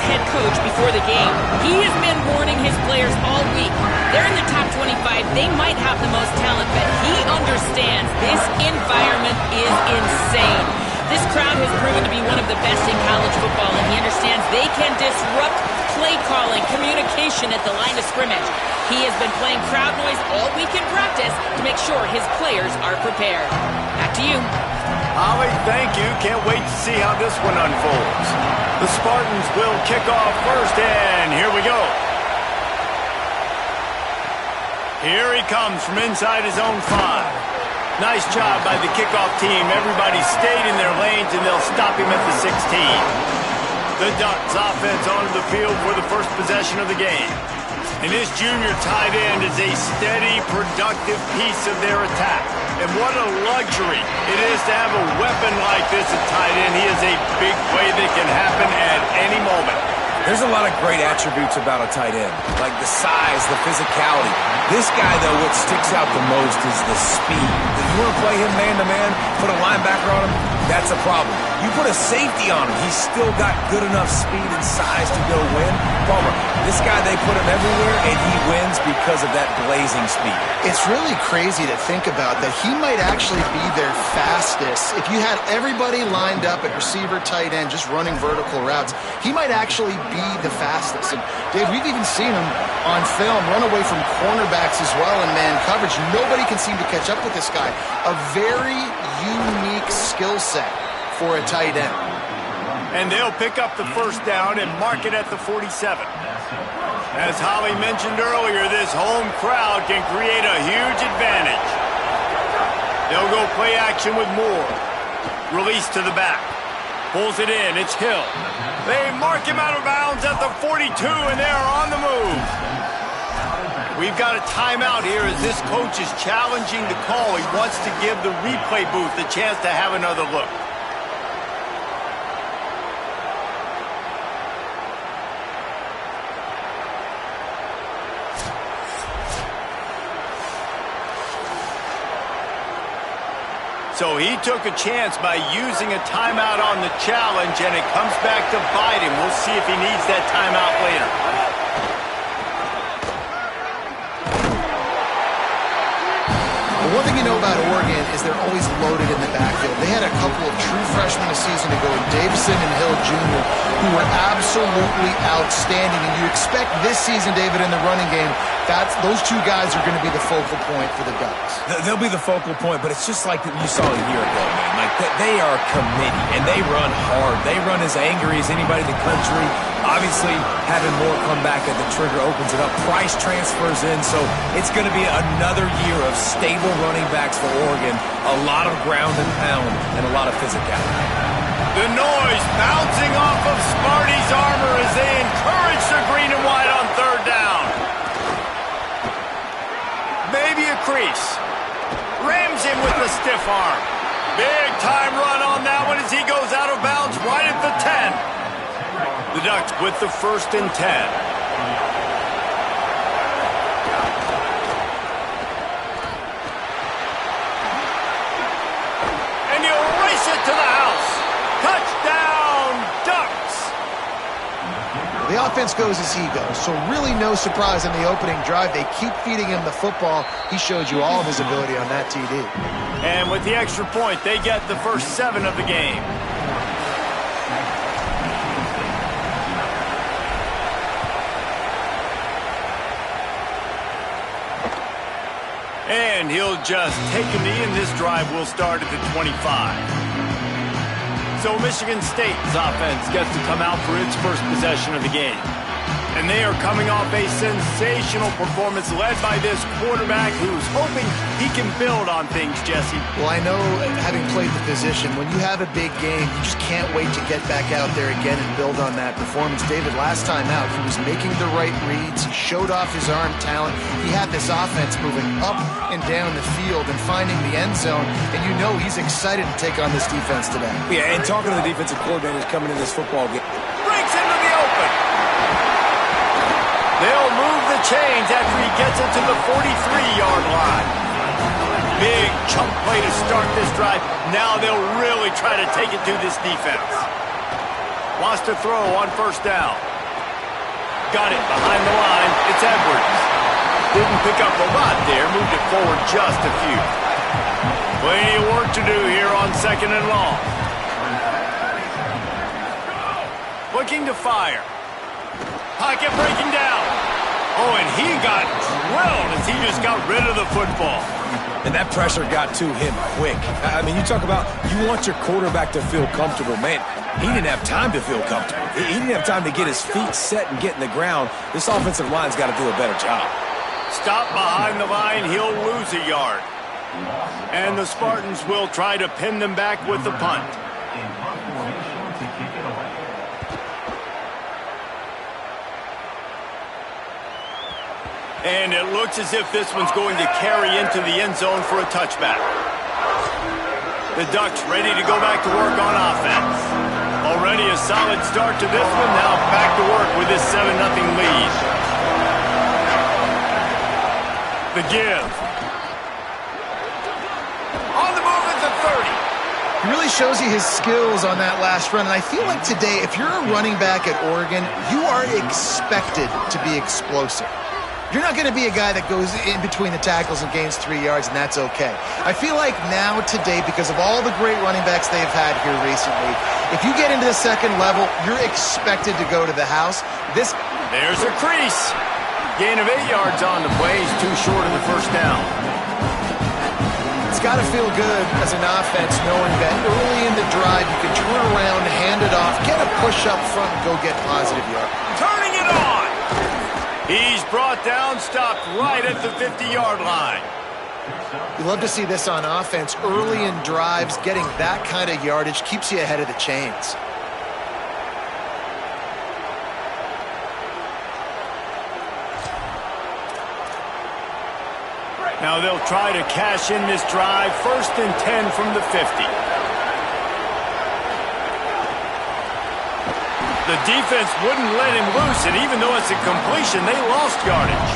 head coach before the game. He has been warning his players all week. They're in the top 25. They might have the most talent, but he understands this environment is insane. This crowd has proven to be one of the best in college football, and he understands they can disrupt play calling, communication at the line of scrimmage. He has been playing crowd noise all week in practice to make sure his players are prepared. Back to you. Holly, thank you. Can't wait to see how this one unfolds. The Spartans will kick off first, and here we go. Here he comes from inside his own 5. Nice job by the kickoff team. Everybody stayed in their lanes, and they'll stop him at the 16. The Ducks offense onto the field for the first possession of the game. And this junior tight end is a steady, productive piece of their attack. And what a luxury it is to have a weapon like this at tight end. He is a big play that can happen at any moment. There's a lot of great attributes about a tight end, like the size, the physicality. This guy, though, what sticks out the most is the speed. If you want to play him man-to-man, put a linebacker on him, that's a problem. You put a safety on him, he's still got good enough speed and size to go win. Palmer, this guy, they put him everywhere, and he wins because of that blazing speed. It's really crazy to think about that he might actually be their fastest. If you had everybody lined up at receiver, tight end, just running vertical routes, he might actually be the fastest. And Dave, we've even seen him on film run away from cornerbacks as well in man coverage. Nobody can seem to catch up with this guy. A very unique skill set for a tight end. And they'll pick up the first down and mark it at the 47. As Holly mentioned earlier, this home crowd can create a huge advantage. They'll go play action with Moore. Release to the back. Pulls it in. It's Hill. They mark him out of bounds at the 42, and they're on the move. We've got a timeout here as this coach is challenging the call. He wants to give the replay booth a chance to have another look. So he took a chance by using a timeout on the challenge, and it comes back to bite him. We'll see if he needs that timeout later. Well, one thing you know about Oregon is they're always loaded in the backfield. They had a couple of true freshmen a season ago, Davison and Hill Jr., who were absolutely outstanding. And you expect this season, David, in the running game, those two guys are going to be the focal point for the Ducks. They'll be the focal point, but it's just like you saw a year ago, man. Like they are committed, and they run hard. They run as angry as anybody in the country. Obviously, having Moore come back at the trigger opens it up. Price transfers in, so it's going to be another year of stable running backs for Oregon. A lot of ground and pound and a lot of physicality. The noise bouncing off of Smarty's armor as they encourage the green and white on third down. Maybe a crease. Rams him with the stiff arm. Big time run on that one as he goes out of bounds right at the 10. The Ducks with the 1st and 10. And he'll race it to the house. Touchdown, Ducks! The offense goes as he goes, so really no surprise in the opening drive. They keep feeding him the football. He showed you all of his ability on that TD. And with the extra point, they get the first 7 of the game. And he'll just take a knee, and this drive will start at the 25. So Michigan State's offense gets to come out for its first possession of the game. And they are coming off a sensational performance led by this quarterback who's hoping he can build on things, Jesse. Well, I know, having played the position, when you have a big game, you just can't wait to get back out there again and build on that performance. David, last time out, he was making the right reads. He showed off his arm talent. He had this offense moving up and down the field and finding the end zone. And you know he's excited to take on this defense today. Yeah, and talking to the defensive coordinators coming in this football game. Breaks into the open. They'll move the chains after he gets it to the 43-yard line. Big chunk play to start this drive. Now they'll really try to take it to this defense. Wants to throw on first down. Got it behind the line. It's Edwards. Didn't pick up a lot there. Moved it forward just a few. Plenty of work to do here on 2nd and long. Looking to fire. Pocket breaking down. Oh, and he got drilled as he just got rid of the football. And that pressure got to him quick. I mean, you talk about you want your quarterback to feel comfortable. Man, he didn't have time to feel comfortable. He didn't have time to get his feet set and get in the ground. This offensive line's got to do a better job. Stop behind the line. He'll lose a yard. And the Spartans will try to pin them back with the punt. And it looks as if this one's going to carry into the end zone for a touchback. The Ducks ready to go back to work on offense. Already a solid start to this one. Now back to work with this 7-0 lead. The give. On the move at the 30. He really shows you his skills on that last run. And I feel like today, if you're a running back at Oregon, you are expected to be explosive. You're not going to be a guy that goes in between the tackles and gains 3 yards, and that's okay. I feel like now, today, because of all the great running backs they've had here recently, if you get into the second level, you're expected to go to the house. There's a crease. Gain of 8 yards on the play. He's too short of the first down. It's got to feel good as an offense knowing that early in the drive you can turn around, hand it off, get a push up front, and go get positive yards. Turning it on. He's brought down, stopped right at the 50-yard line. You love to see this on offense. Early in drives, getting that kind of yardage keeps you ahead of the chains. Now they'll try to cash in this drive. 1st and 10 from the 50. The defense wouldn't let him loose, and even though it's a completion, they lost yardage.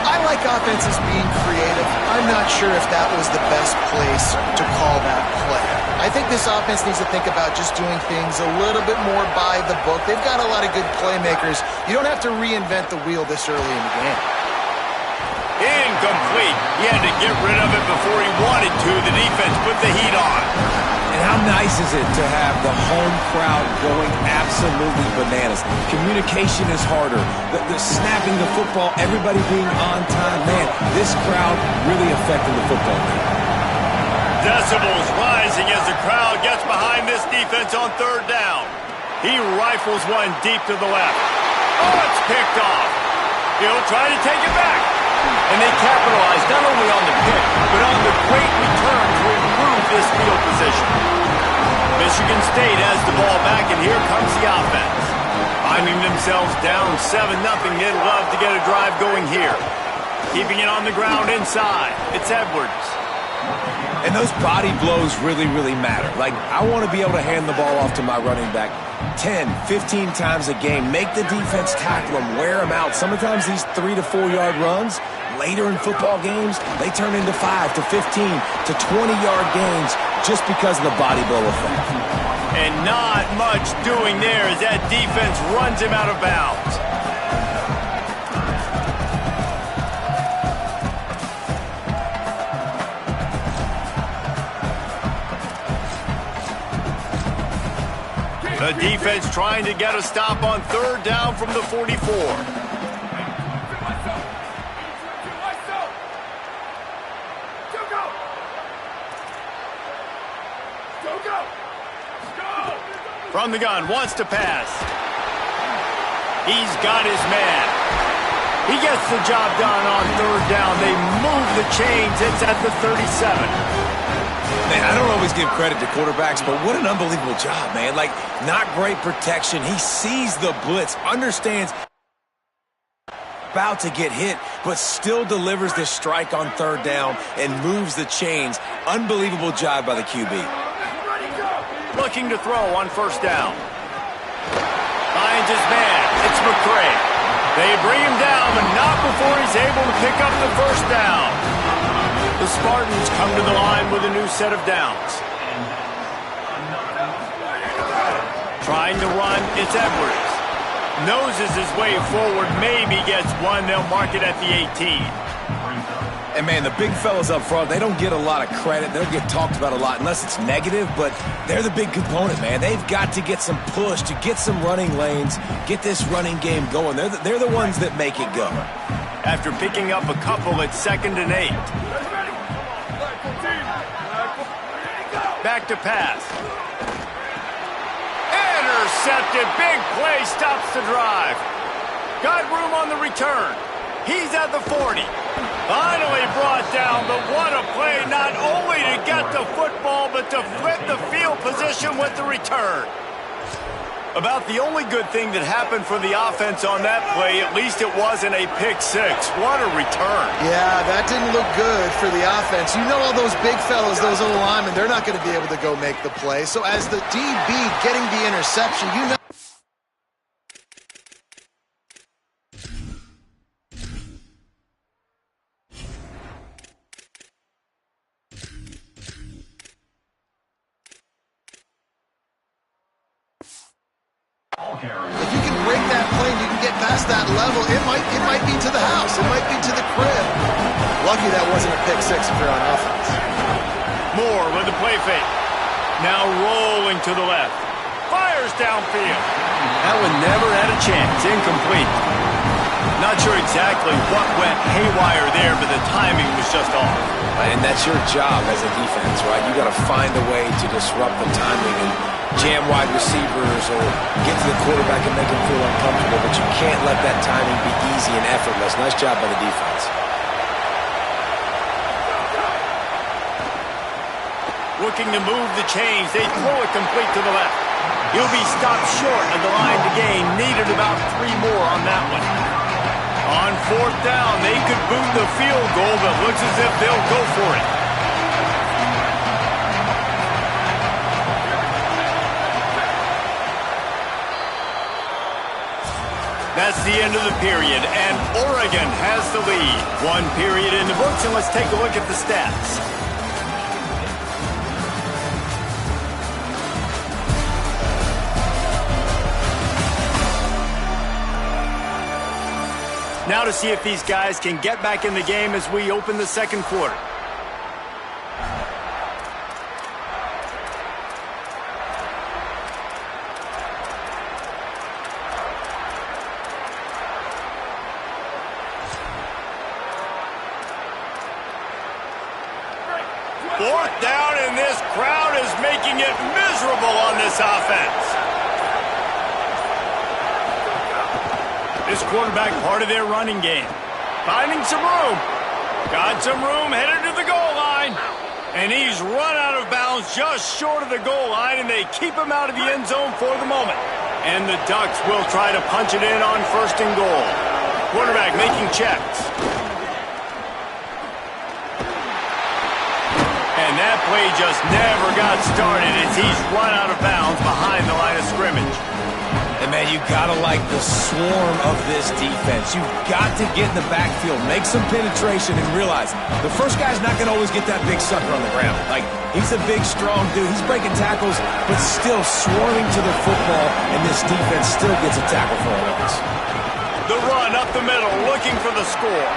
I like offenses being creative. I'm not sure if that was the best place to call that play. I think this offense needs to think about just doing things a little bit more by the book. They've got a lot of good playmakers. You don't have to reinvent the wheel this early in the game. Incomplete. He had to get rid of it before he wanted to. The defense put the heat on. And how nice is it to have the home crowd going absolutely bananas? Communication is harder. The snapping the football, everybody being on time. Man, this crowd really affecting the football game. Decibels rising as the crowd gets behind this defense on 3rd down. He rifles one deep to the left. Oh, it's picked off. He'll try to take it back. And they capitalize not only on the pick, but on the great return to improve this field position. Michigan State has the ball back, and here comes the offense. Finding themselves down 7-0, they'd love to get a drive going here. Keeping it on the ground inside. It's Edwards. And those body blows really, really matter. Like, I want to be able to hand the ball off to my running back 10, 15 times a game. Make the defense tackle them, wear them out. Sometimes these 3 to 4 yard runs, later in football games, they turn into 5 to 15 to 20-yard gains just because of the body blow effect. And not much doing there as that defense runs him out of bounds. The defense trying to get a stop on 3rd down from the 44. From the gun, wants to pass. He's got his man. He gets the job done on 3rd down. They move the chains. It's at the 37. Man, I don't always give credit to quarterbacks, but what an unbelievable job, man. Like, not great protection. He sees the blitz, understands about to get hit, but still delivers the strike on 3rd down and moves the chains. Unbelievable job by the QB. Looking to throw on 1st down. Finds his man. It's McCray. They bring him down, but not before he's able to pick up the 1st down. The Spartans come to the line with a new set of downs. Trying to run, it's Edwards. Noses his way forward, maybe gets one. They'll mark it at the 18. And, man, the big fellas up front, they don't get a lot of credit. They don't get talked about a lot unless it's negative, but they're the big component, man. They've got to get some push, to get some running lanes, get this running game going. They're the ones that make it go. After picking up a couple, it's 2nd and 8. Back to pass. Intercepted. Big play stops the drive. Got room on the return. He's at the 40. Finally brought down, but what a play, not only to get the football, but to flip the field position with the return. About the only good thing that happened for the offense on that play, at least it wasn't a pick six. What a return. Yeah, that didn't look good for the offense. You know all those big fellas, those little linemen, they're not going to be able to go make the play. So as the DB getting the interception, you know. If you can break that play and you can get past that level, it might be to the house. It might be to the crib. Lucky that wasn't a pick six if you're on offense. Moore with the play fake. Now rolling to the left. Fires downfield. That one never had a chance. Incomplete. Not sure exactly what went haywire there, but the timing was just off. And that's your job as a defense, right? You got to find a way to disrupt the timing and jam wide receivers or get to the quarterback and make him feel uncomfortable, but you can't let that timing be easy and effortless. Nice job by the defense. Looking to move the chains. They throw it complete to the left. He'll be stopped short of the line to gain. Needed about 3 more on that one. On 4th down, they could boot the field goal, but looks as if they'll go for it. That's the end of the period, and Oregon has the lead. 1 period in the books, and let's take a look at the stats. Now to see if these guys can get back in the game as we open the 2nd quarter. Fourth down, and this crowd is making it miserable on this offense. This quarterback part of their running game. Finding some room. Got some room, headed to the goal line. And he's run out of bounds just short of the goal line, and they keep him out of the end zone for the moment. And the Ducks will try to punch it in on 1st and goal. Quarterback making checks. And that play just never got started as he's run out of bounds behind the line of scrimmage. And, man, you got to like the swarm of this defense. You've got to get in the backfield, make some penetration, and realize the first guy's not going to always get that big sucker on the ground. Like, he's a big, strong dude. He's breaking tackles, but still swarming to the football, and this defense still gets a tackle for a loss. The run up the middle, looking for the score.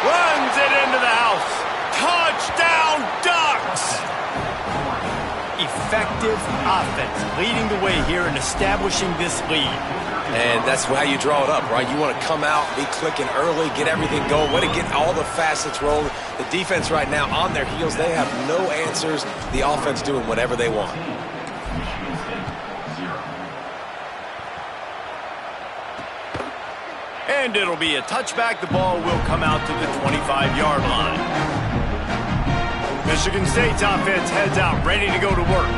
Runs it into the house. Touchdown, Ducks! Effective offense leading the way here and establishing this lead. And that's how you draw it up, right? You want to come out, be clicking early, get everything going, way to get all the facets rolling. The defense right now on their heels, they have no answers. The offense doing whatever they want. And it'll be a touchback. The ball will come out to the 25-yard line. Michigan State's offense heads out, ready to go to work.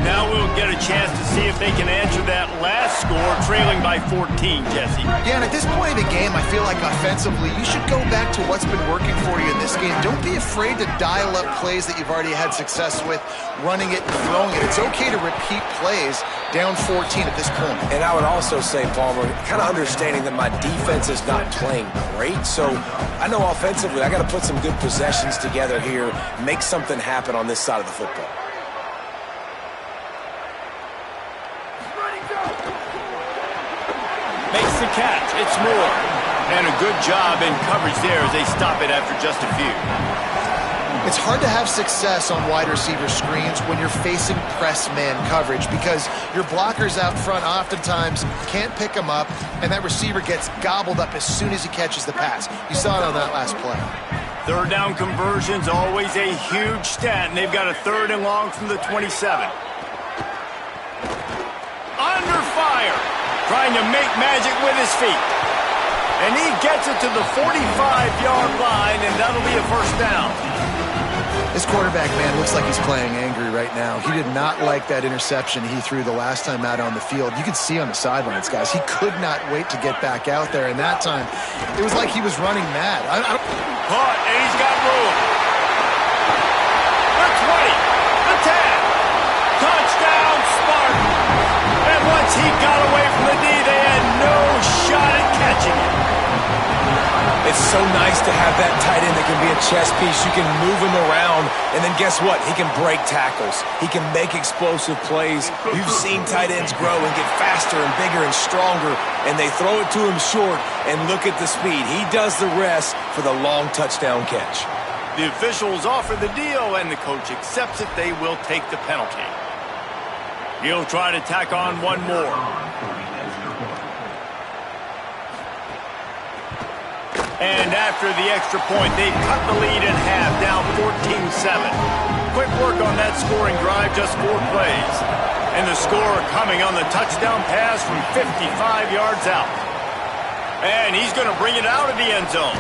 Now we'll get a chance to see if they can answer that last score, trailing by 14, Jesse. Yeah, and at this point in the game, I feel like offensively, you should go back to what's been working for you in this game. Don't be afraid to dial up plays that you've already had success with, running it and throwing it. It's okay to repeat plays down 14 at this point. And I would also say, Palmer, kind of understanding that my defense is not playing great, so I know offensively I got to put some good possessions together here, make something happen on this side of the football. Makes the catch. It's Moore. And a good job in coverage there as they stop it after just a few. It's hard to have success on wide receiver screens when you're facing press man coverage because your blockers out front oftentimes can't pick them up, and that receiver gets gobbled up as soon as he catches the pass. You saw it on that last play. Third down conversion's always a huge stat, and they've got a 3rd and long from the 27. Under fire, trying to make magic with his feet. And he gets it to the 45-yard line, and that'll be a 1st down. This quarterback, man, looks like he's playing angry right now. He did not like that interception he threw the last time out on the field. You can see on the sidelines, guys, he could not wait to get back out there. And that time, it was like he was running mad. Caught, and he's got room. The 20, the 10. Touchdown, Spartans. And once he got away from the D, they had no shot at catching it. It's so nice to have that tight end that can be a chess piece. You can move him around, and then guess what? He can break tackles. He can make explosive plays. You've seen tight ends grow and get faster and bigger and stronger, and they throw it to him short, and look at the speed. He does the rest for the long touchdown catch. The officials offer the deal, and the coach accepts it. They will take the penalty. He'll try to tack on one more. And after the extra point, they've cut the lead in half, down 14-7. Quick work on that scoring drive, just 4 plays. And the score coming on the touchdown pass from 55 yards out. And he's going to bring it out of the end zone.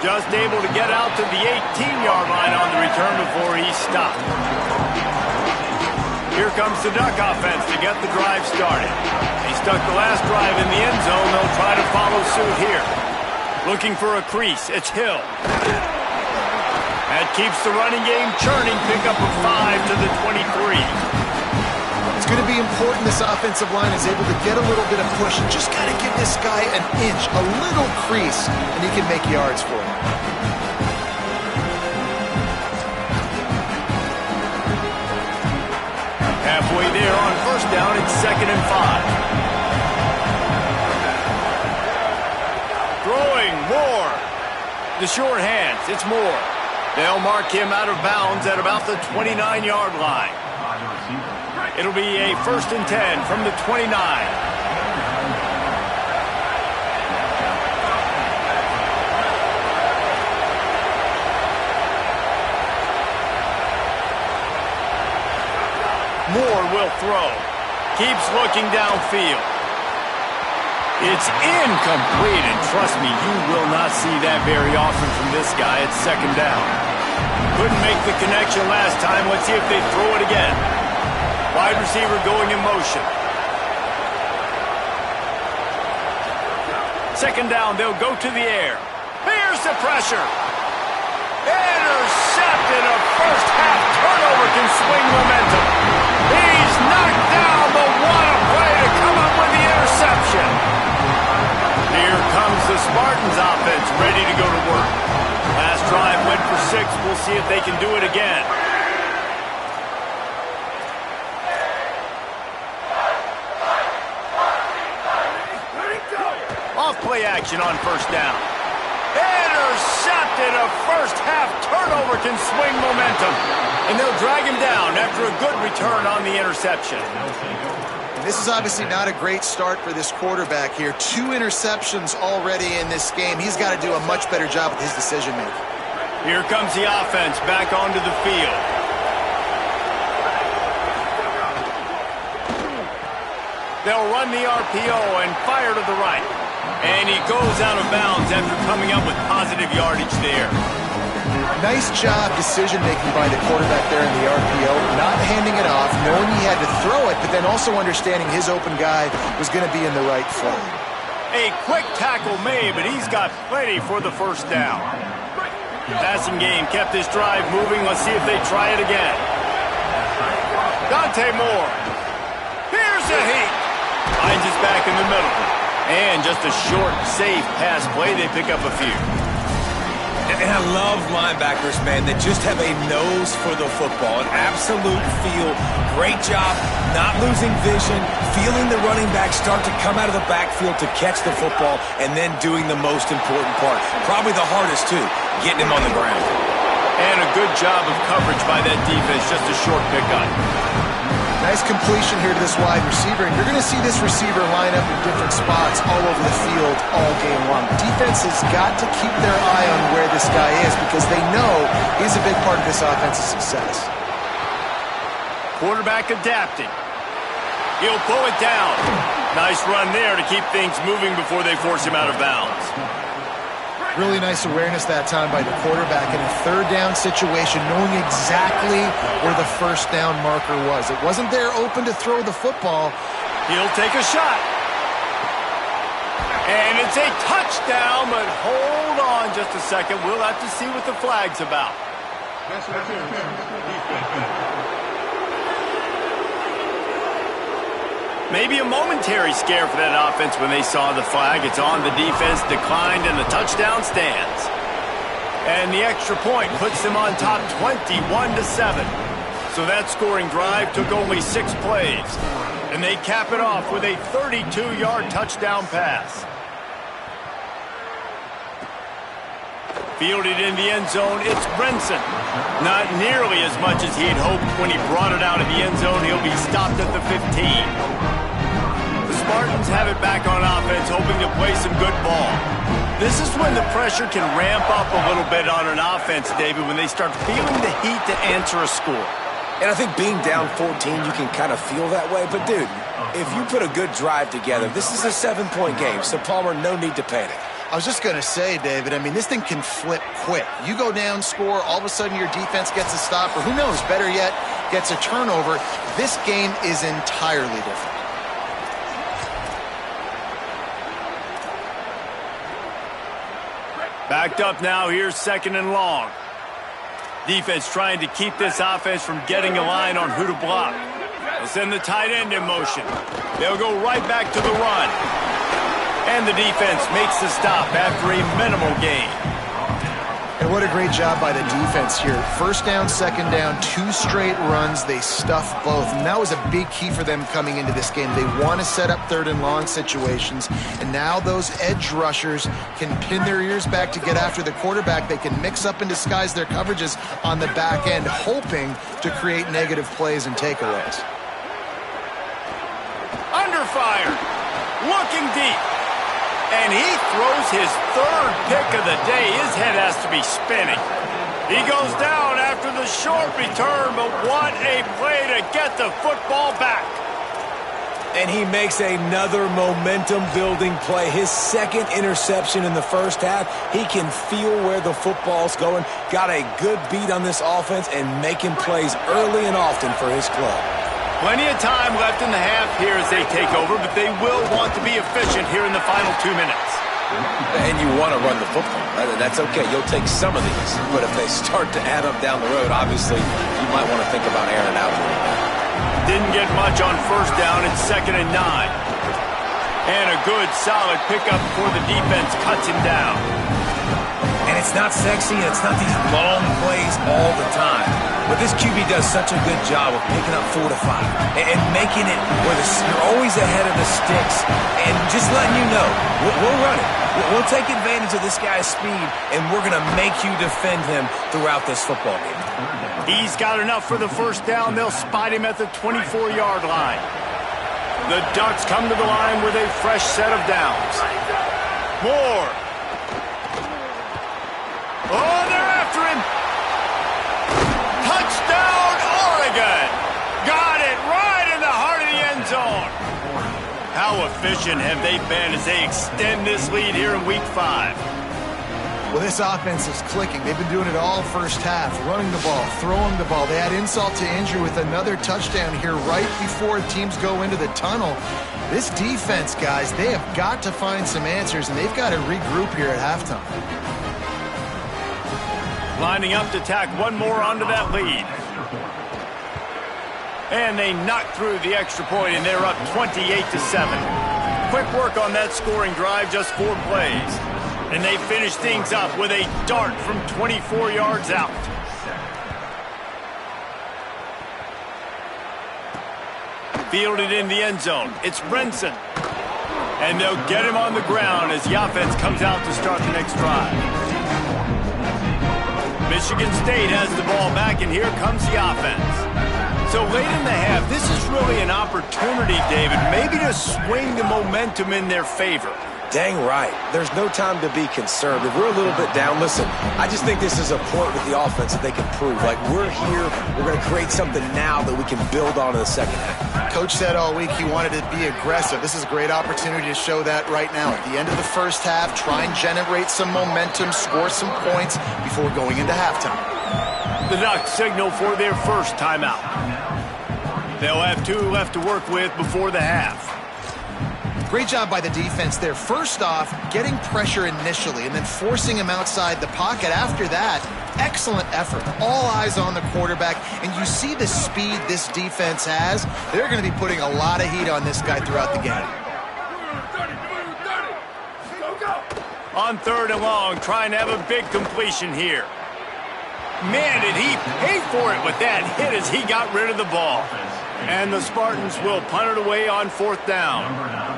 Just able to get out to the 18-yard line on the return before he stopped. Here comes the Duck offense to get the drive started. They stuck the last drive in the end zone. They'll try to follow suit here. Looking for a crease. It's Hill. That keeps the running game churning. Pickup of 5 to the 23. It's going to be important this offensive line is able to get a little bit of push and just kind of give this guy an inch, a little crease, and he can make yards for him. Halfway there on 1st down, it's 2nd and 5. Throwing Moore. The short hands, it's Moore. They'll mark him out of bounds at about the 29-yard line. It'll be a 1st and 10 from the 29. Moore will throw. Keeps looking downfield. It's incomplete, and trust me, you will not see that very often from this guy. It's 2nd down. Couldn't make the connection last time. Let's see if they throw it again. Wide receiver going in motion. 2nd down, they'll go to the air. Here's the pressure. Intercepted. A first-half turnover can swing momentum. He's knocked down, but what a play to come up with the interception. Here comes the Spartans offense, ready to go to work. Last drive went for 6. We'll see if they can do it again. Off-play action on 1st down. Intercepted. A first-half turnover can swing momentum. And they'll drag him down after a good return on the interception. And this is obviously not a great start for this quarterback here. 2 interceptions already in this game. He's got to do a much better job with his decision-making. Here comes the offense back onto the field. They'll run the RPO and fire to the right. And he goes out of bounds after coming up with positive yardage there. Nice job decision-making by the quarterback there in the RPO, not handing it off, knowing he had to throw it, but then also understanding his open guy was going to be in the right front. A quick tackle made, but he's got plenty for the 1st down. Passing game kept this drive moving. Let's see if they try it again. Dante Moore. Here's the heat. Finds his back in the middle. And just a short, safe pass play. They pick up a few. And I love linebackers, man, that just have a nose for the football, an absolute feel. Great job not losing vision, feeling the running back start to come out of the backfield to catch the football, and then doing the most important part. Probably the hardest, too, getting him on the ground. And a good job of coverage by that defense, just a short pickup. Nice completion here to this wide receiver, and you're going to see this receiver line up in different spots all over the field all game long. Defense has got to keep their eye on where this guy is because they know he's a big part of this offense's success. Quarterback adapting. He'll pull it down. Nice run there to keep things moving before they force him out of bounds. Really nice awareness that time by the quarterback in a third down situation, knowing exactly where the first down marker was. It wasn't there open to throw the football. He'll take a shot. And it's a touchdown, but hold on just a second. We'll have to see what the flag's about. Maybe a momentary scare for that offense when they saw the flag. It's on, the defense declined, and the touchdown stands. And the extra point puts them on top 21-7. So that scoring drive took only 6 plays. And they cap it off with a 32-yard touchdown pass. Fielded in the end zone, it's Brinson. Not nearly as much as he had hoped when he brought it out of the end zone. He'll be stopped at the 15. The Spartans have it back on offense, hoping to play some good ball. This is when the pressure can ramp up a little bit on an offense, David, when they start feeling the heat to answer a score. And I think being down 14, you can kind of feel that way. But, dude, if you put a good drive together, this is a 7-point game, so, Palmer, no need to panic. I was just going to say, David, I mean, this thing can flip quick. You go down, score, all of a sudden your defense gets a stop, or who knows, better yet, gets a turnover. This game is entirely different. Backed up now, here's 2nd and long. Defense trying to keep this offense from getting a line on who to block. They'll send the tight end in motion. They'll go right back to the run. And the defense makes the stop after a minimal gain. And what a great job by the defense here. First down, second down, 2 straight runs. They stuffed both. And that was a big key for them coming into this game. They want to set up 3rd and long situations. And now those edge rushers can pin their ears back to get after the quarterback. They can mix up and disguise their coverages on the back end, hoping to create negative plays and takeaways. Under fire. Looking deep. And he throws his 3rd pick of the day. His head has to be spinning. He goes down after the short return, but what a play to get the football back. And he makes another momentum-building play. His 2nd interception in the first half. He can feel where the football's going. Got a good beat on this offense and making plays early and often for his club. Plenty of time left in the half here as they take over, but they will want to be efficient here in the final 2 minutes. And you want to run the football. That's okay. You'll take some of these. But if they start to add up down the road, obviously, you might want to think about airing out. Didn't get much on first down. It's 2nd and 9. And a good, solid pickup before the defense cuts him down. And it's not sexy, and it's not these long plays all the time. But this QB does such a good job of picking up 4 to 5 and making it where you're always ahead of the sticks and just letting you know, we'll run it. We'll take advantage of this guy's speed, and we're going to make you defend him throughout this football game. He's got enough for the first down. They'll spot him at the 24-yard line. The Ducks come to the line with a fresh set of downs. Moore. Oh, they're after him. Touchdown, Oregon! Got it right in the heart of the end zone. How efficient have they been as they extend this lead here in Week 5? Well, this offense is clicking. They've been doing it all first half, running the ball, throwing the ball. They had insult to injury with another touchdown here right before teams go into the tunnel. This defense, guys, they have got to find some answers, and they've got to regroup here at halftime. Lining up to tack one more onto that lead. And they knock through the extra point, and they're up 28-7. Quick work on that scoring drive, just 4 plays. And they finish things up with a dart from 24 yards out. Fielded in the end zone. It's Brinson. And they'll get him on the ground as the offense comes out to start the next drive. Michigan State has the ball back, and here comes the offense. So late in the half, this is really an opportunity, David, maybe to swing the momentum in their favor. Dang right. There's no time to be concerned. If we're a little bit down, listen, I just think this is a point with the offense that they can prove. Like, we're here, we're going to create something now that we can build on in the second half. Coach said all week he wanted to be aggressive. This is a great opportunity to show that right now. At the end of the first half, try and generate some momentum, score some points before going into halftime. The Ducks signal for their first timeout. They'll have 2 left to work with before the half. Great job by the defense there. First off, getting pressure initially and then forcing him outside the pocket after that. Excellent effort. All eyes on the quarterback. And you see the speed this defense has. They're going to be putting a lot of heat on this guy throughout the game. On 3rd and long, trying to have a big completion here. Man, did he pay for it with that hit as he got rid of the ball. And the Spartans will punt it away on 4th down.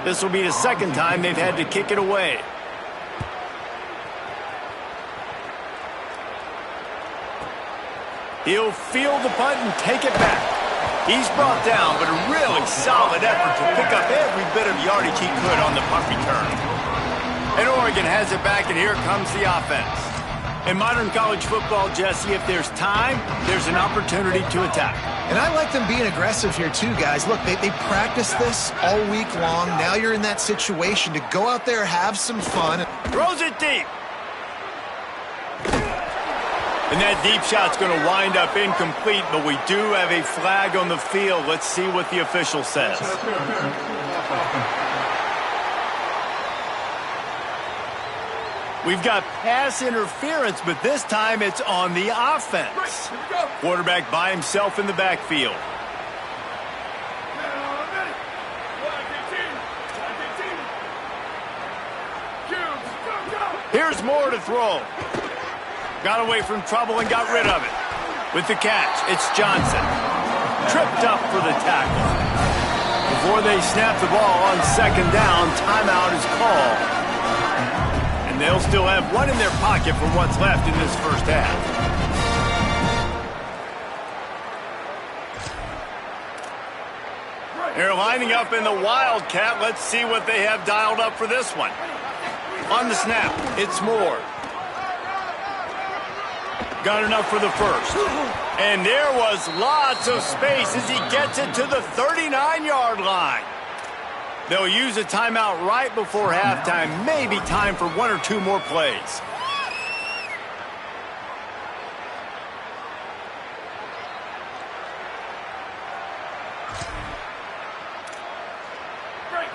This will be the second time they've had to kick it away. He'll field the punt and take it back. He's brought down, but a really solid effort to pick up every bit of yardage he could on the punt return. And Oregon has it back, and here comes the offense. In modern college football, Jesse, if there's time, there's an opportunity to attack. And I like them being aggressive here too, guys. Look, they practiced this all week long. Now you're in that situation to go out there, have some fun. Throws it deep. And that deep shot's going to wind up incomplete, but we do have a flag on the field. Let's see what the official says. We've got pass interference, but this time it's on the offense. Quarterback by himself in the backfield. Here's Moore to throw. Got away from trouble and got rid of it. With the catch, it's Johnson. Tripped up for the tackle. Before they snap the ball on 2nd down, timeout is called. They'll still have one in their pocket for what's left in this first half. They're lining up in the Wildcat. Let's see what they have dialed up for this one. On the snap, it's Moore. Got enough for the first. And there was lots of space as he gets it to the 39-yard line. They'll use a timeout right before halftime. Maybe time for 1 or 2 more plays.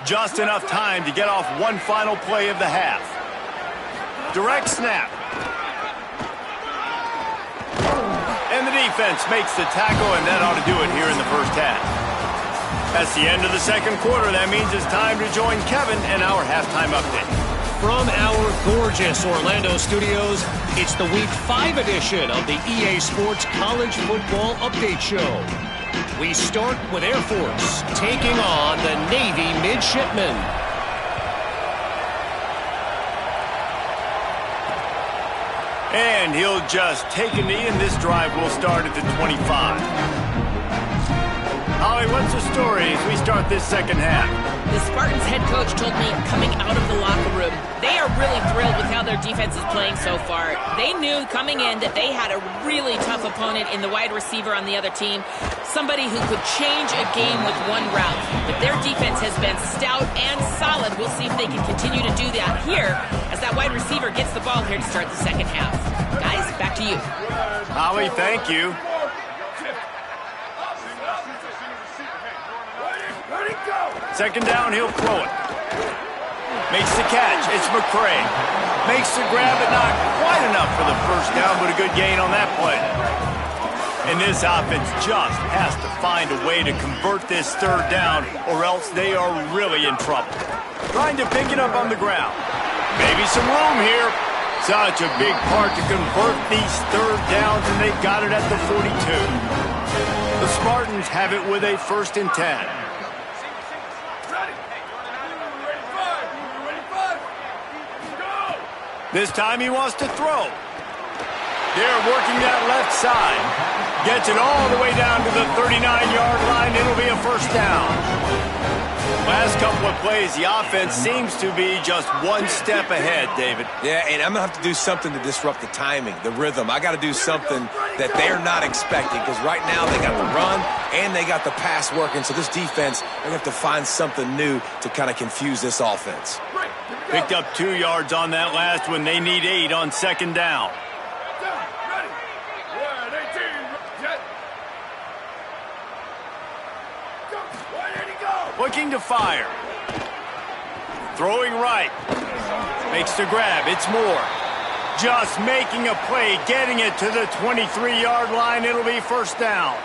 Just enough time to get off one final play of the half. Direct snap. And the defense makes the tackle, and that ought to do it here in the first half. That's the end of the second quarter. That means it's time to join Kevin and our halftime update. From our gorgeous Orlando studios, it's the Week 5 edition of the EA Sports College Football Update Show. We start with Air Force taking on the Navy Midshipmen. And he'll just take a knee, and this drive will start at the 25. Holly, what's the story as we start this second half? The Spartans head coach told me coming out of the locker room, they are really thrilled with how their defense is playing so far. They knew coming in that they had a really tough opponent in the wide receiver on the other team, somebody who could change a game with one route. But their defense has been stout and solid. We'll see if they can continue to do that here as that wide receiver gets the ball here to start the second half. Guys, back to you. Holly, thank you. Second down, he'll throw it. Makes the catch. It's McCray. Makes the grab, but not quite enough for the first down, but a good gain on that play. And this offense just has to find a way to convert this 3rd down, or else they are really in trouble. Trying to pick it up on the ground. Maybe some room here. Such a big part to convert these third downs, and they've got it at the 42. The Spartans have it with a 1st and 10. This time he wants to throw. They're working that left side. Gets it all the way down to the 39-yard line. It'll be a 1st down. Last couple of plays, the offense seems to be just one step ahead, David. Yeah, and I'm going to have to do something to disrupt the timing, the rhythm. I got to do something that they're not expecting, because right now they got the run and they got the pass working. So this defense, they're going to have to find something new to kind of confuse this offense. Picked up 2 yards on that last one. They need 8 on 2nd down. Looking to fire. Throwing right. Makes the grab. It's Moore. Just making a play, getting it to the 23-yard line. It'll be 1st down.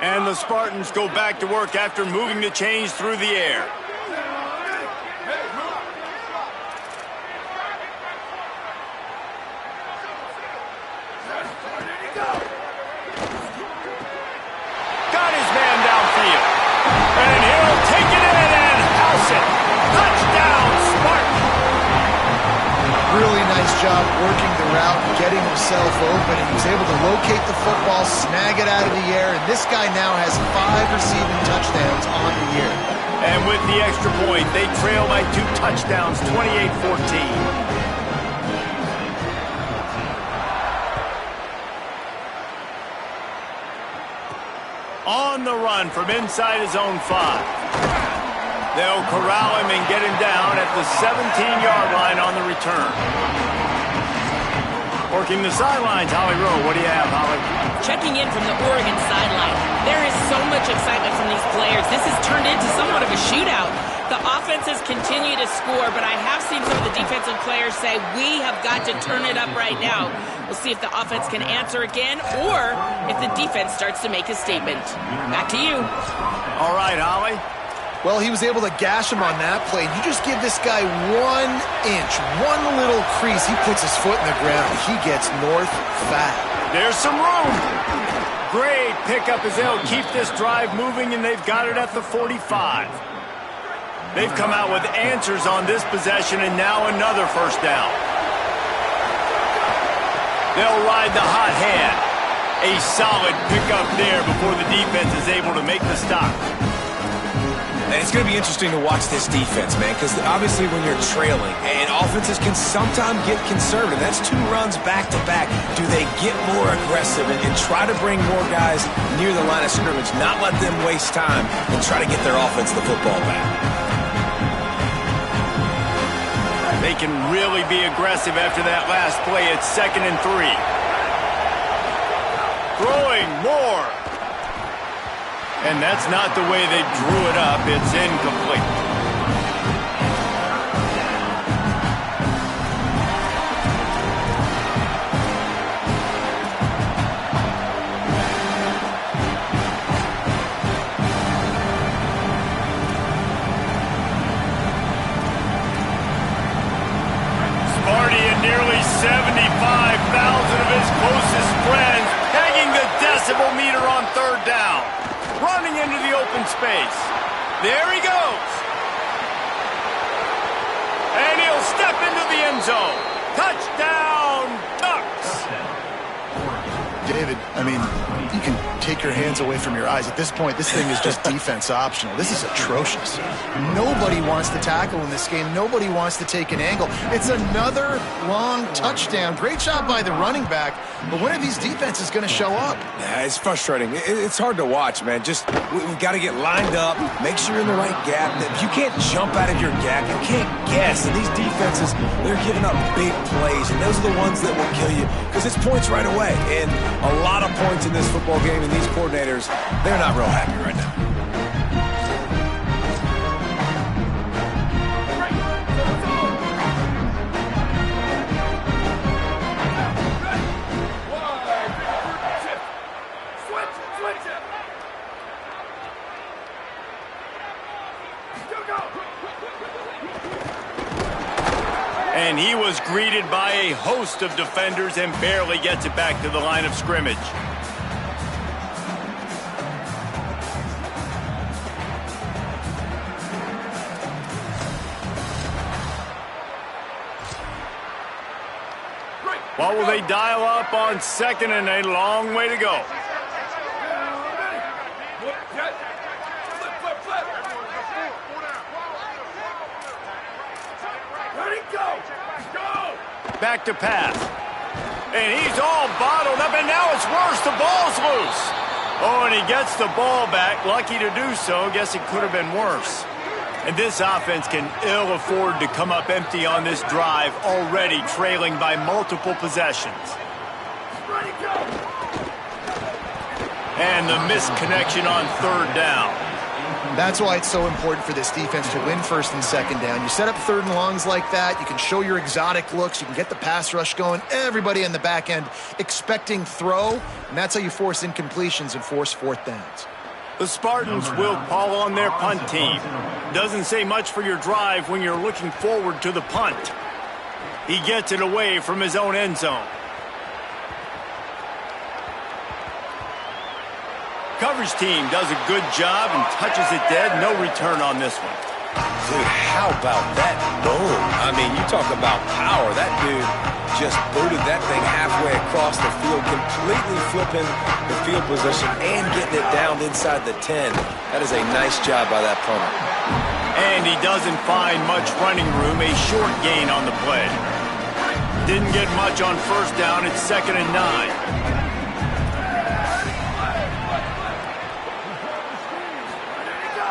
And the Spartans go back to work after moving the chains through the air. Got his man downfield. And he'll take it in and house it. Touchdown, Spartan. Really nice job working the route and getting himself open. And he was able to locate the football, snag it out of the air, and this guy now has 5 receiving touchdowns on the year. And with the extra point, they trail by 2 touchdowns, 28-14. On the run from inside his own 5. They'll corral him and get him down at the 17-yard line on the return. Working the sidelines, Holly Rowe. What do you have, Holly? Checking in from the Oregon sideline. There is so much excitement from these players. This has turned into somewhat of a shootout. The offenses continue to score, but I have seen some of the defensive players say, we have got to turn it up right now. We'll see if the offense can answer again or if the defense starts to make a statement. Back to you. All right, Holly. Well, he was able to gash him on that play. You just give this guy 1 inch, one little crease. He puts his foot in the ground. He gets north fat. There's some room. Great pickup as they'll keep this drive moving, and they've got it at the 45. They've come out with answers on this possession, and now another 1st down. They'll ride the hot hand. A solid pickup there before the defense is able to make the stop. And it's going to be interesting to watch this defense, man, because obviously when you're trailing, and offenses can sometimes get conservative. That's 2 runs back-to-back. Do they get more aggressive and try to bring more guys near the line of scrimmage, not let them waste time, and try to get their offense the football back? They can really be aggressive after that last play. It's 2nd and 3. Throwing more. And that's not the way they drew it up. It's incomplete. Sparty and nearly 75,000 of his closest friends hanging the decibel meter on 3rd down. Running into the open space. There he goes. And he'll step into the end zone. Touchdown, Ducks. David, I mean, you can take your hands away from your eyes. At this point, this thing is just defense optional. This is atrocious. Nobody wants to tackle in this game. Nobody wants to take an angle. It's another long touchdown. Great job by the running back. But when are these defenses going to show up? Yeah, it's frustrating. It's hard to watch, man. Just, we've got to get lined up, make sure you're in the right gap. If you can't jump out of your gap, you can't guess. And these defenses, they're giving up big plays, and those are the ones that will kill you because it's points right away. And a lot of points in this football game, and these coordinators, they're not real happy right now. greeted by a host of defenders and barely gets it back to the line of scrimmage. What will they dial up on second and a long way to go? Back to pass. And he's all bottled up, and now it's worse. The ball's loose. Oh, and he gets the ball back. Lucky to do so. Guess it could have been worse. And this offense can ill afford to come up empty on this drive, already trailing by multiple possessions. And the missed connection on third down. That's why it's so important for this defense to win first and second down. You set up third and longs like that, you can show your exotic looks, you can get the pass rush going, everybody in the back end expecting throw, and that's how you force incompletions and force fourth downs. The Spartans will call on their punt team. Doesn't say much for your drive when you're looking forward to the punt. He gets it away from his own end zone. Coverage team does a good job and touches it dead. No return on this one. Dude, how about that boom? I mean, you talk about power. That dude just booted that thing halfway across the field, completely flipping the field position and getting it down inside the 10. That is a nice job by that punter. And he doesn't find much running room. A short gain on the play. Didn't get much on first down. It's 2nd and 9.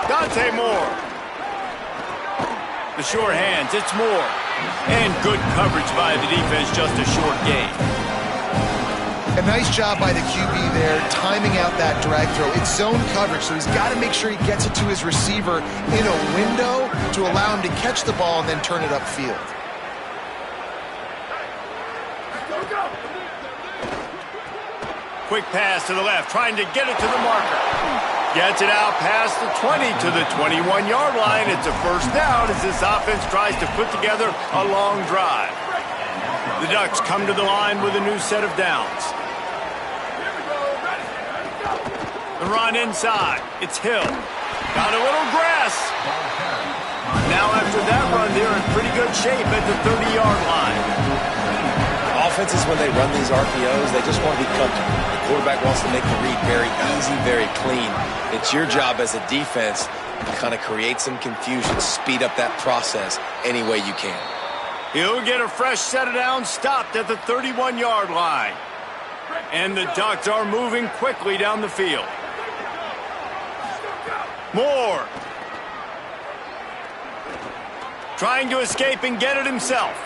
Dante Moore. The short hands, it's Moore. And good coverage by the defense, just a short gain. A nice job by the QB there, timing out that drag throw. It's zone coverage, so he's got to make sure he gets it to his receiver in a window to allow him to catch the ball and then turn it upfield. Quick pass to the left, trying to get it to the marker. Gets it out past the 20 to the 21-yard line. It's a first down as this offense tries to put together a long drive. The Ducks come to the line with a new set of downs. The run inside. It's Hill. Got a little grass. Now after that run, they're in pretty good shape at the 30-yard line. Offenses, when they run these RPOs, they just want to be comfortable. The quarterback wants to make the read very easy, very clean. It's your job as a defense to kind of create some confusion, speed up that process any way you can. He'll get a fresh set of downs stopped at the 31-yard line. And the Ducks are moving quickly down the field. Moore. Trying to escape and get it himself.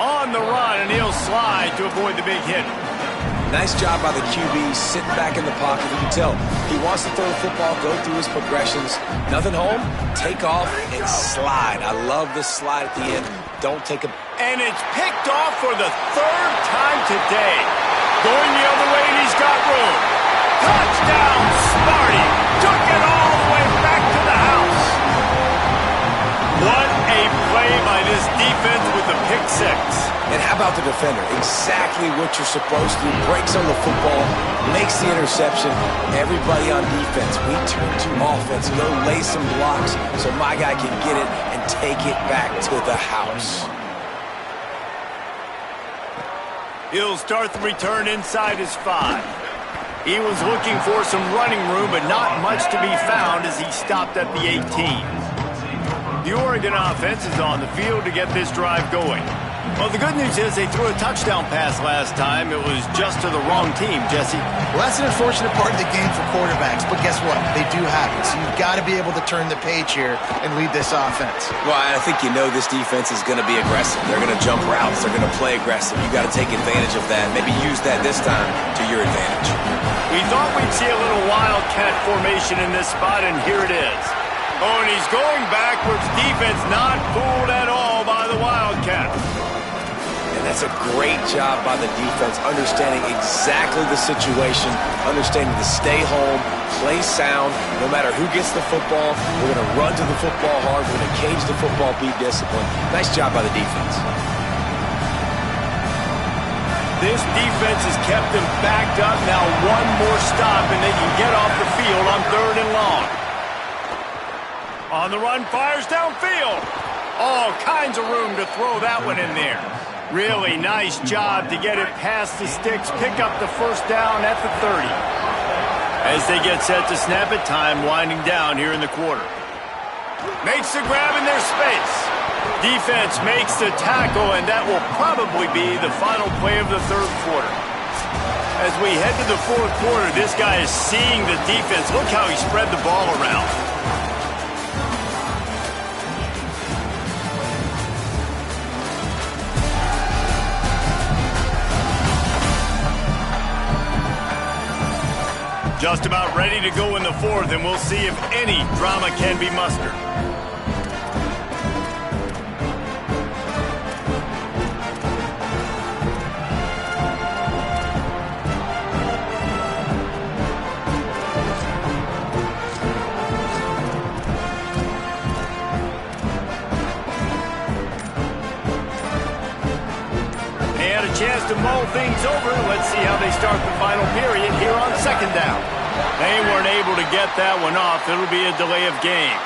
On the run, and he'll slide to avoid the big hit. Nice job by the QB, sitting back in the pocket. You can tell he wants to throw the football, go through his progressions. Nothing home, take off, and slide. I love the slide at the end. Don't take a... And it's picked off for the third time today. Going the other way, and he's got room. Touchdown, Sparty. Took it all the way back to the house. What a play by this defense with the pick six. And how about the defender? Exactly what you're supposed to do. Breaks on the football, makes the interception. Everybody on defense, we turn to offense. Go lay some blocks so my guy can get it and take it back to the house. He'll start the return inside his 5. He was looking for some running room, but not much to be found as he stopped at the 18. The Oregon offense is on the field to get this drive going. Well, the good news is they threw a touchdown pass last time. It was just to the wrong team, Jesse. Well, that's an unfortunate part of the game for quarterbacks, but guess what? They do happen. So you've got to be able to turn the page here and lead this offense. Well, I think you know this defense is going to be aggressive. They're going to jump routes. They're going to play aggressive. You got to take advantage of that. Maybe use that this time to your advantage. We thought we'd see a little wildcat formation in this spot, and here it is. Oh, and he's going backwards. Defense not fooled at all by the Wildcat. And that's a great job by the defense, understanding exactly the situation, understanding to stay home, play sound. No matter who gets the football, we're going to run to the football hard. We're going to cage the football, be disciplined. Nice job by the defense. This defense has kept them backed up. Now one more stop, and they can get off the field on 3rd and long. On the run, fires downfield. All kinds of room to throw that one in there. Really nice job to get it past the sticks, pick up the first down at the 30. As they get set to snap it, time winding down here in the quarter. Makes the grab in their space. Defense makes the tackle, and that will probably be the final play of the 3rd quarter. As we head to the 4th quarter, this guy is seeing the defense. Look how he spread the ball around. Just about ready to go in the 4th, and we'll see if any drama can be mustered. Chance to mull things over. Let's see how they start the final period here on 2nd down. They weren't able to get that one off. It'll be a delay of game.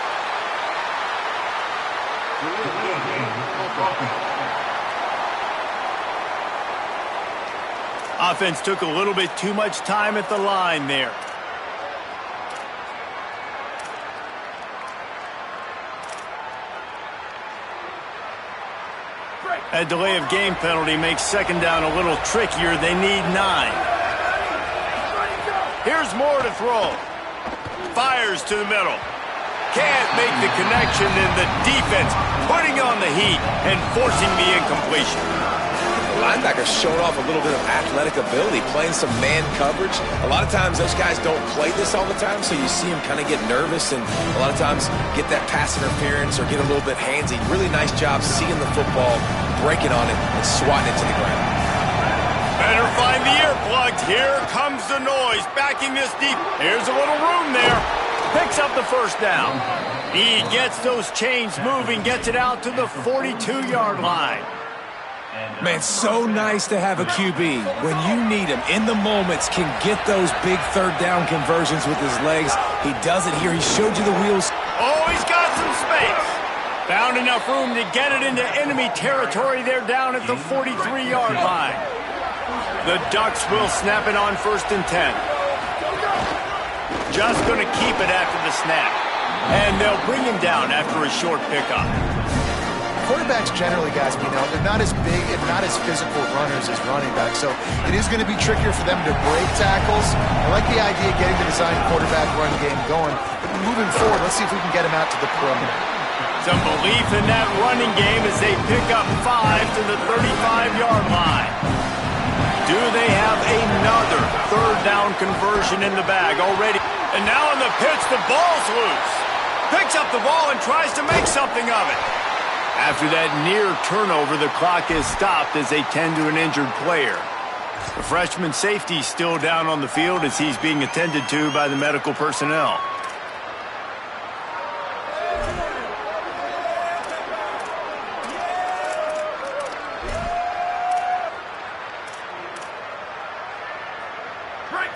Offense took a little bit too much time at the line there. A delay of game penalty makes 2nd down a little trickier. They need 9. Here's Moore to throw. Fires to the middle. Can't make the connection, and the defense putting on the heat and forcing the incompletion. The linebacker's showing off a little bit of athletic ability, playing some man coverage. A lot of times those guys don't play this all the time, so you see them kind of get nervous and a lot of times get that pass interference or get a little bit handsy. Really nice job seeing the football, breaking on it, and swatting it to the ground. Better find the earplugs. Here comes the noise, backing this deep. Here's a little room there. Picks up the first down. He gets those chains moving, gets it out to the 42-yard line. Man, so nice to have a QB. When you need him, in the moments, can get those big 3rd down conversions with his legs. He does it here. He showed you the wheels. Oh, he's got some space. Found enough room to get it into enemy territory. They're down at the 43-yard line. The Ducks will snap it on 1st and 10. Just going to keep it after the snap. And they'll bring him down after a short pickup. Quarterbacks generally, guys, they're not as big and not as physical runners as running backs, so it is going to be trickier for them to break tackles. I like the idea of getting the design quarterback run game going, but moving forward, let's see if we can get him out to the perimeter. Some belief in that running game as they pick up 5 to the 35-yard line. Do they have another 3rd down conversion in the bag already? And now in the pitch, the ball's loose. Picks up the ball and tries to make something of it. After that near turnover, the clock is stopped as they tend to an injured player. The freshman safety still down on the field as he's being attended to by the medical personnel.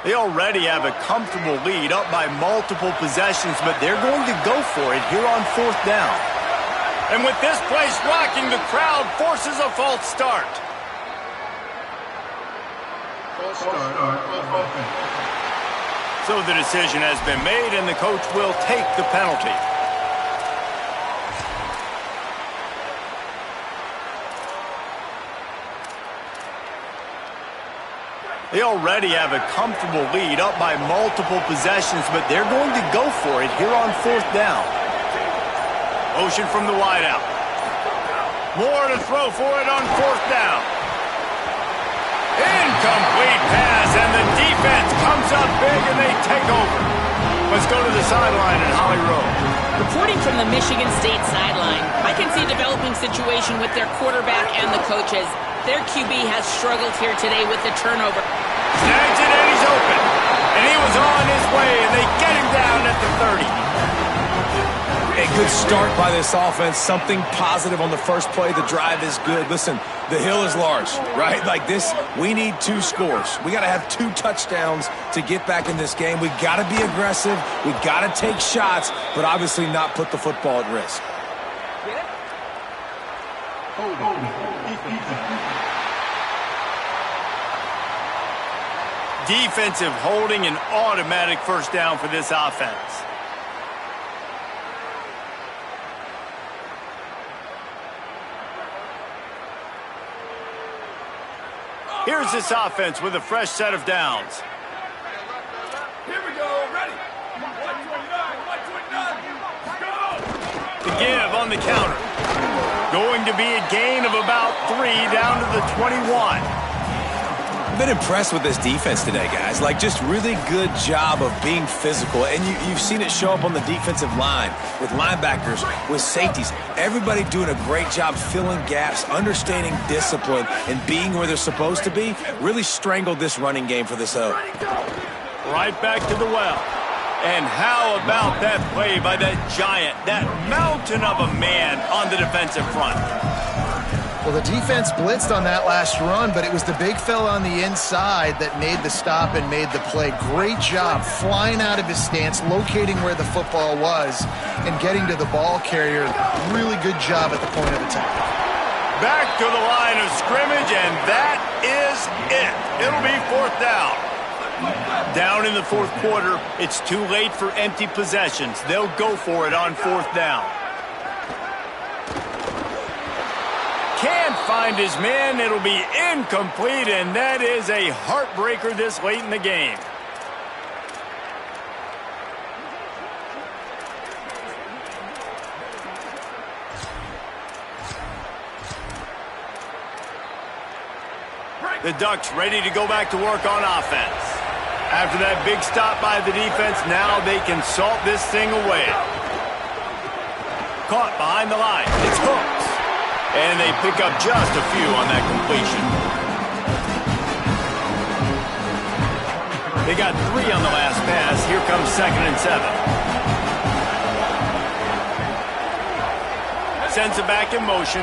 They already have a comfortable lead, up by multiple possessions, but they're going to go for it here on 4th down. And with this place rocking, the crowd forces a false start. So the decision has been made, and the coach will take the penalty. They already have a comfortable lead, up by multiple possessions, but they're going to go for it here on 4th down. Motion from the wideout. Moore to throw for it on 4th down. Incomplete pass, and the defense comes up big, and they take over. Let's go to the sideline in Holly Rowe. Reporting from the Michigan State sideline, I can see a developing situation with their quarterback and the coaches. Their QB has struggled here today with the turnover. Snags it, and he's open. And he was on his way, and they get him down at the 30. And good start by this offense. Something positive on the first play. The drive is good. Listen, the hill is large, right? Like this, we need 2 scores. We got to have 2 touchdowns to get back in this game. We got to be aggressive. We got to take shots, but obviously not put the football at risk. Defensive holding, an automatic first down for this offense. Here's this offense with a fresh set of downs. Here we go, ready. 129, 129, go! The give on the counter. Going to be a gain of about 3 down to the 21. I've been impressed with this defense today, guys. Like, just really good job of being physical. And you've seen it show up on the defensive line with linebackers, with safeties. Everybody doing a great job filling gaps, understanding discipline, and being where they're supposed to be. Really strangled this running game for this O. Right back to the well. And how about that play by that giant, that mountain of a man on the defensive front? Well, the defense blitzed on that last run, but it was the big fella on the inside that made the stop and made the play. Great job flying out of his stance, locating where the football was, and getting to the ball carrier. Really good job at the point of attack. Back to the line of scrimmage, and that is it. It'll be 4th down. Down in the 4th quarter, it's too late for empty possessions. They'll go for it on 4th down. Can't find his man. It'll be incomplete, and that is a heartbreaker this late in the game. The Ducks ready to go back to work on offense. After that big stop by the defense, now they can salt this thing away. Caught behind the line. It's Hooks. And they pick up just a few on that completion. They got 3 on the last pass. Here comes 2nd and 7. Sends it back in motion.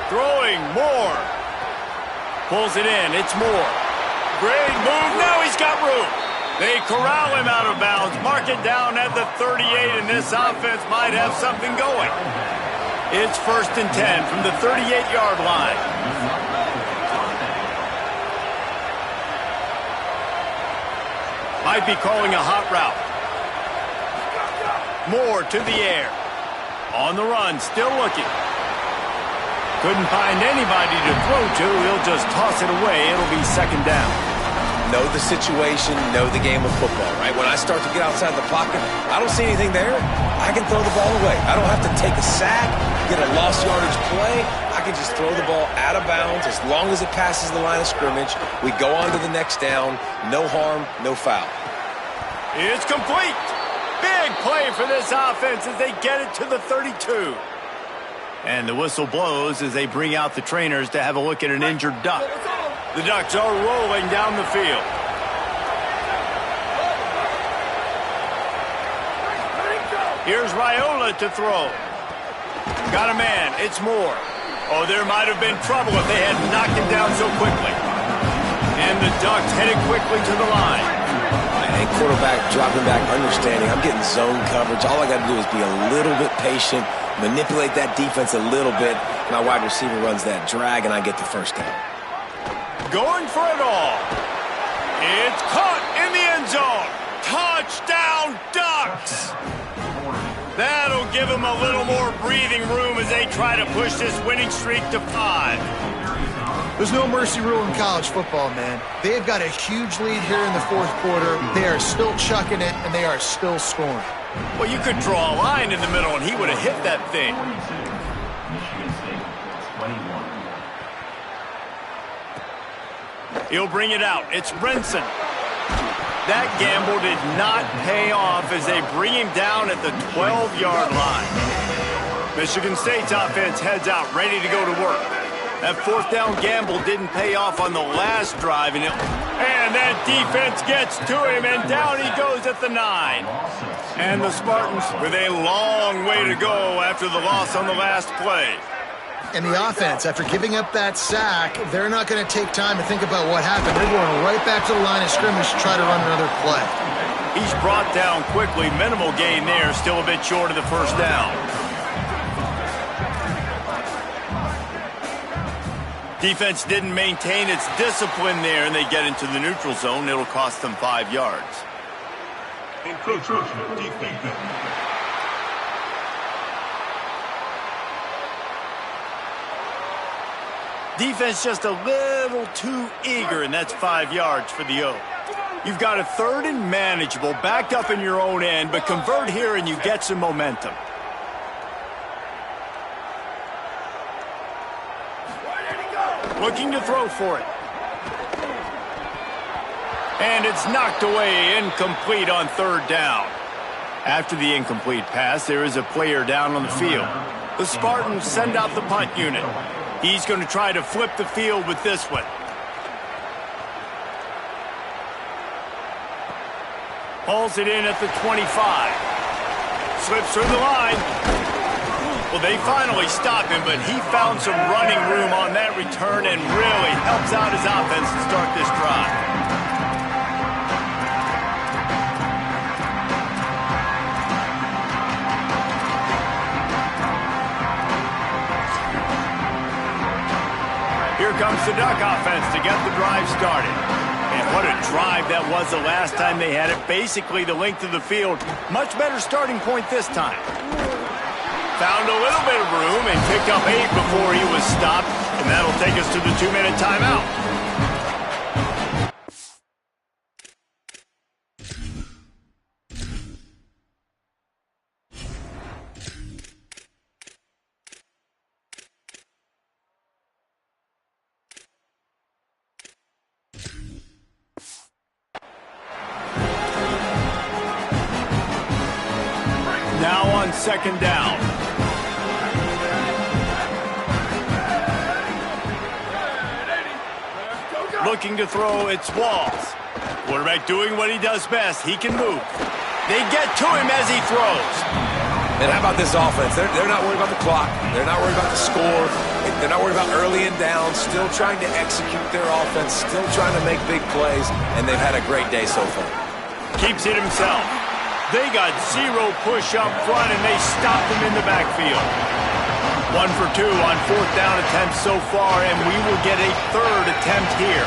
Throwing Moore. Pulls it in. It's Moore. Great move. Now he's got room. They corral him out of bounds. Mark it down at the 38, and this offense might have something going. It's 1st and 10 from the 38-yard line. Might be calling a hot route. Moore to the air. On the run, still looking. Couldn't find anybody to throw to. He'll just toss it away. It'll be 2nd down. Know the situation, know the game of football, right? When I start to get outside the pocket, I don't see anything there. I can throw the ball away. I don't have to take a sack, get a lost yardage play. I can just throw the ball out of bounds as long as it passes the line of scrimmage. We go on to the next down. No harm, no foul. It's complete. Big play for this offense as they get it to the 32. And the whistle blows as they bring out the trainers to have a look at an injured Duck. The Ducks are rolling down the field. Here's Raiola to throw. Got a man. It's Moore. Oh, there might have been trouble if they had knocked him down so quickly. And the Ducks headed quickly to the line. And quarterback dropping back, understanding I'm getting zone coverage. All I got to do is be a little bit patient, manipulate that defense a little bit. My wide receiver runs that drag, and I get the 1st down. Going for it all. It's caught in the end zone. Touchdown, Ducks. That'll give them a little more breathing room as they try to push this winning streak to 5. There's no mercy rule in college football, man. They've got a huge lead here in the 4th quarter. They are still chucking it, and they are still scoring. Well, you could draw a line in the middle, and he would have hit that thing. He'll bring it out. It's Brinson. That gamble did not pay off as they bring him down at the 12-yard line. Michigan State's offense heads out, ready to go to work. That 4th down gamble didn't pay off on the last drive, and And that defense gets to him, and down he goes at the 9. And the Spartans with a long way to go after the loss on the last play. And the offense, after giving up that sack, they're not going to take time to think about what happened. They're going right back to the line of scrimmage to try to run another play. He's brought down quickly. Minimal gain there, still a bit short of the first down. Defense didn't maintain its discipline there, and they get into the neutral zone. It'll cost them 5 yards. Encroachment defense. Defense just a little too eager, and that's 5 yards for the O. You've got a 3rd and manageable, backed up in your own end, but convert here and you get some momentum. Looking to throw for it. And it's knocked away, incomplete on 3rd down. After the incomplete pass, there is a player down on the field. The Spartans send out the punt unit. He's going to try to flip the field with this one. Hauls it in at the 25. Slips through the line. Well, they finally stop him, but he found some running room on that return and really helps out his offense to start this drive. Here comes the Duck offense to get the drive started. And what a drive that was the last time they had it. Basically the length of the field. Much better starting point this time. Found a little bit of room and picked up 8 before he was stopped. And that'll take us to the 2-minute timeout. Now on 2nd down. Looking to throw, it's Walls. Quarterback doing what he does best. He can move. They get to him as he throws. And how about this offense? They're not worried about the clock. They're not worried about the score. They're not worried about early and down. Still trying to execute their offense. Still trying to make big plays. And they've had a great day so far. Keeps it himself. They got 0 push up front, and they stopped him in the backfield. 1 for 2 on 4th down attempts so far, and we will get a 3rd attempt here.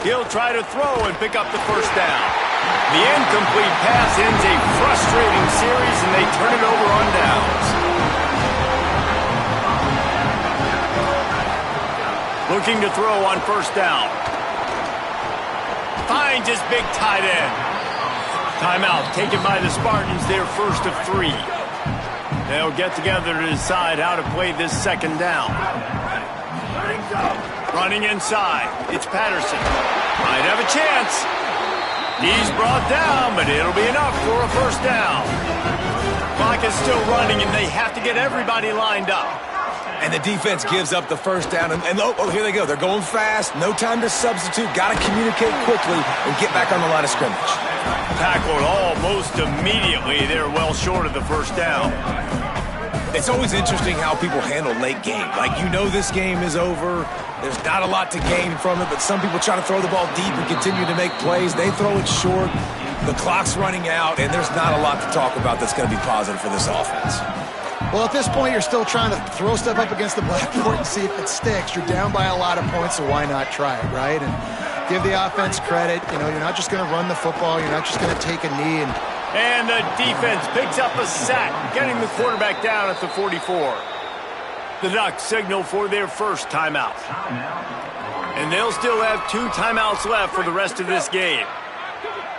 He'll try to throw and pick up the 1st down. The incomplete pass ends a frustrating series, and they turn it over on downs. Looking to throw on 1st down. Finds his big tight end. Timeout taken by the Spartans, their 1st of 3. They'll get together to decide how to play this 2nd down. Running inside, it's Patterson. Might have a chance. He's brought down, but it'll be enough for a 1st down. Clock is still running, and they have to get everybody lined up. And the defense gives up the 1st down. And oh, here they go. They're going fast. No time to substitute. Got to communicate quickly and get back on the line of scrimmage. Tackled almost immediately. They're well short of the 1st down. It's always interesting how people handle late game. Like, you know this game is over. There's not a lot to gain from it, but some people try to throw the ball deep and continue to make plays. They throw it short. The clock's running out, and there's not a lot to talk about that's going to be positive for this offense. Well, at this point, you're still trying to throw stuff up against the blackboard and see if it sticks. You're down by a lot of points, so why not try it, right? And give the offense credit. You know, you're not just going to run the football. You're not just going to take a knee. And the defense picks up a sack, getting the quarterback down at the 44. The Ducks signal for their 1st timeout. And they'll still have 2 timeouts left for the rest of this game.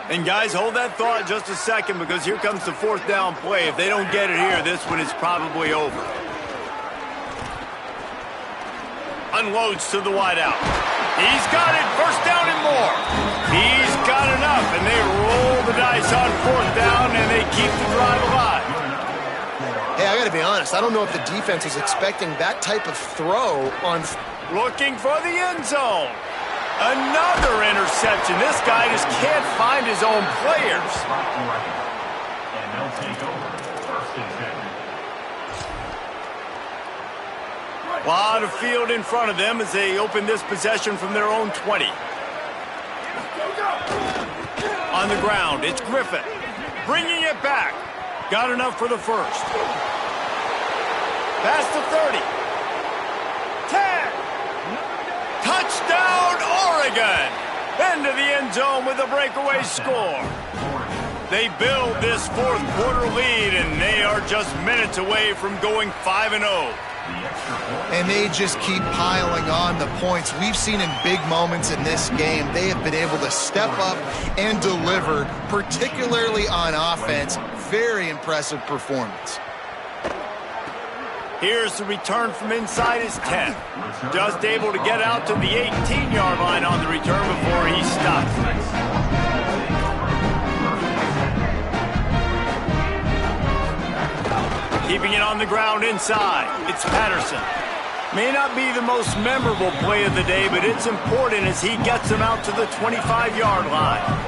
And guys, hold that thought just a second, because here comes the 4th down play. If they don't get it here, this one is probably over. Unloads to the wideout. He's got it, 1st down and more. He's got enough, and they roll the dice on 4th down, and they keep the drive alive. Hey, I got to be honest. I don't know if the defense was expecting that type of throw on... Looking for the end zone. Another interception. This guy just can't find his own players. And they'll take over first and 10. Lot of field in front of them as they open this possession from their own 20. On the ground, it's Griffin. Bringing it back. Got enough for the first. Past the 30. 10. Touchdown, Oregon! Into the end zone with a breakaway score. They build this fourth quarter lead, and they are just minutes away from going 5-0. And they just keep piling on the points. We've seen in big moments in this game, they have been able to step up and deliver, particularly on offense. Very impressive performance. Here's the return from inside his 10. Just able to get out to the 18-yard line on the return before he stopped. Keeping it on the ground inside. It's Patterson. May not be the most memorable play of the day, but it's important as he gets him out to the 25-yard line.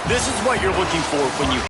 This is what you're looking for when you